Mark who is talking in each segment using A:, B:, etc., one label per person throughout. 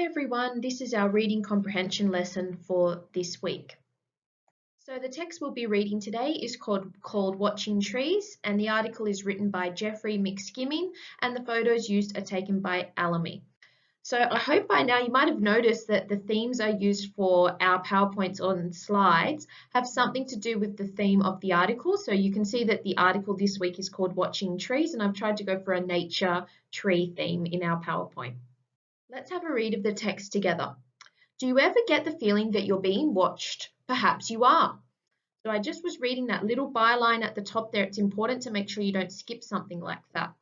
A: Everyone, this is our reading comprehension lesson for this week. So the text we'll be reading today is called Watching Trees, and the article is written by Jeffrey McSkimming, and the photos used are taken by Alamy. So I hope by now you might have noticed that the themes I used for our PowerPoints on slides have something to do with the theme of the article. So you can see that the article this week is called Watching Trees, and I've tried to go for a nature tree theme in our PowerPoint. Let's have a read of the text together. Do you ever get the feeling that you're being watched? Perhaps you are. So I just was reading that little byline at the top there. It's important to make sure you don't skip something like that.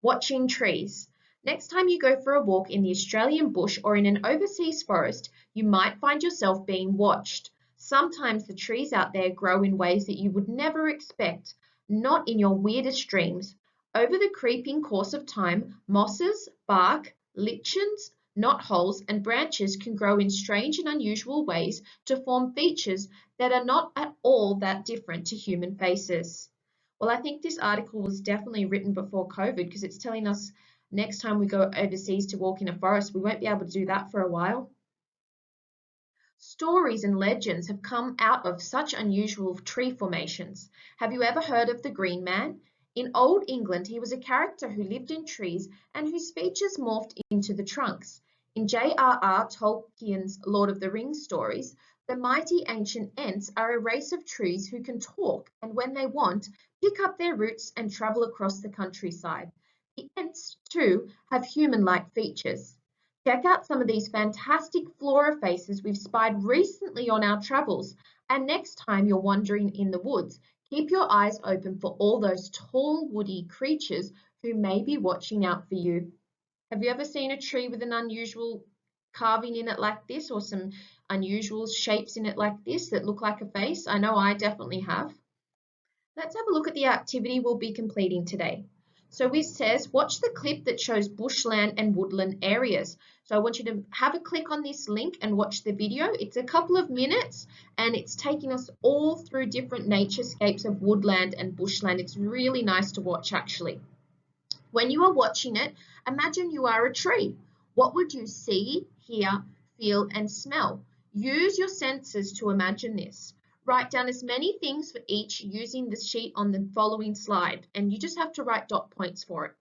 A: Watching trees. Next time you go for a walk in the Australian bush or in an overseas forest, you might find yourself being watched. Sometimes the trees out there grow in ways that you would never expect, not in your weirdest dreams. Over the creeping course of time, mosses, bark, lichens, knotholes, and branches can grow in strange and unusual ways to form features that are not at all that different to human faces. Well, I think this article was definitely written before COVID because it's telling us next time we go overseas to walk in a forest, we won't be able to do that for a while. Stories and legends have come out of such unusual tree formations. Have you ever heard of the Green Man? In Old England, he was a character who lived in trees and whose features morphed into the trunks. In J.R.R. Tolkien's Lord of the Rings stories, the mighty ancient Ents are a race of trees who can talk and, when they want, pick up their roots and travel across the countryside. The Ents, too, have human-like features. Check out some of these fantastic flora faces we've spied recently on our travels, and next time you're wandering in the woods, keep your eyes open for all those tall, woody creatures who may be watching out for you. Have you ever seen a tree with an unusual carving in it like this, or some unusual shapes in it like this that look like a face? I know I definitely have. Let's have a look at the activity we'll be completing today. So it says, watch the clip that shows bushland and woodland areas. So I want you to have a click on this link and watch the video. It's a couple of minutes and it's taking us all through different naturescapes of woodland and bushland. It's really nice to watch actually. When you are watching it, imagine you are a tree. What would you see, hear, feel, and smell? Use your senses to imagine this. Write down as many things for each using the sheet on the following slide, and you just have to write dot points for it.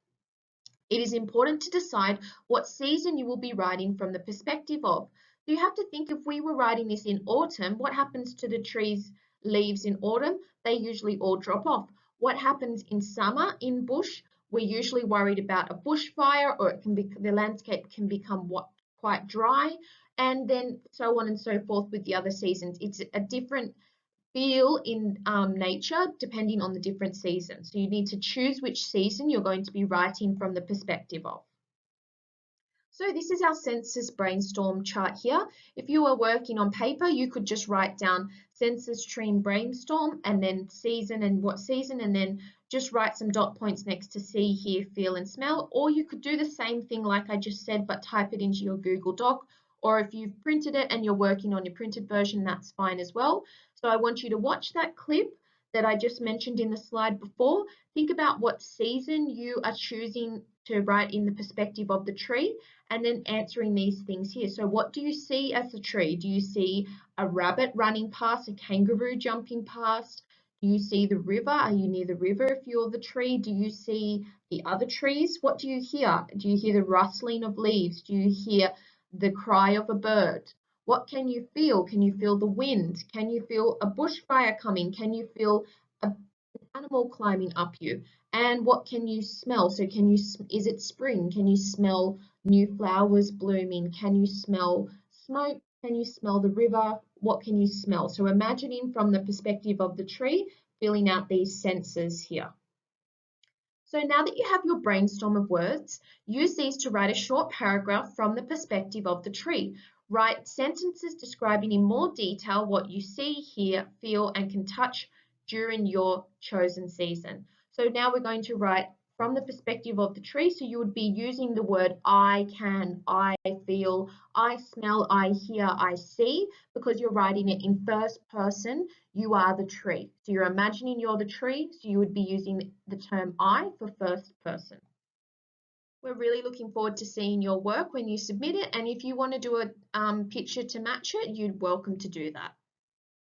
A: It is important to decide what season you will be writing from the perspective of. So you have to think, if we were writing this in autumn, what happens to the trees' leaves in autumn? They usually all drop off. What happens in summer in bush? We're usually worried about a bushfire, or the landscape can become quite dry, and then so on and so forth with the other seasons. It's a different feel in nature depending on the different seasons. So you need to choose which season you're going to be writing from the perspective of. So this is our census brainstorm chart here. If you are working on paper, you could just write down census tree brainstorm and then season and what season, and then just write some dot points next to see, hear, feel, and smell. Or you could do the same thing like I just said, but type it into your Google Doc. Or if you've printed it and you're working on your printed version, that's fine as well. So I want you to watch that clip that I just mentioned in the slide before. Think about what season you are choosing to write in the perspective of the tree, and then answering these things here. So what do you see as a tree? Do you see a rabbit running past, a kangaroo jumping past? Do you see the river? Are you near the river if you're the tree? Do you see the other trees? What do you hear? Do you hear the rustling of leaves? Do you hear the cry of a bird? What can you feel? Can you feel the wind? Can you feel a bushfire coming? Can you feel an animal climbing up you? And what can you smell? So is it spring? Can you smell new flowers blooming? Can you smell smoke? Can you smell the river? What can you smell? So imagining from the perspective of the tree, filling out these senses here. So now that you have your brainstorm of words, use these to write a short paragraph from the perspective of the tree. Write sentences describing in more detail what you see, hear, feel, and can touch during your chosen season. So now we're going to write from the perspective of the tree. So you would be using the word I can, I feel, I smell, I hear, I see, because you're writing it in first person. You are the tree. So you're imagining you're the tree. So you would be using the term I for first person. We're really looking forward to seeing your work when you submit it, and if you want to do a picture to match it, you're welcome to do that.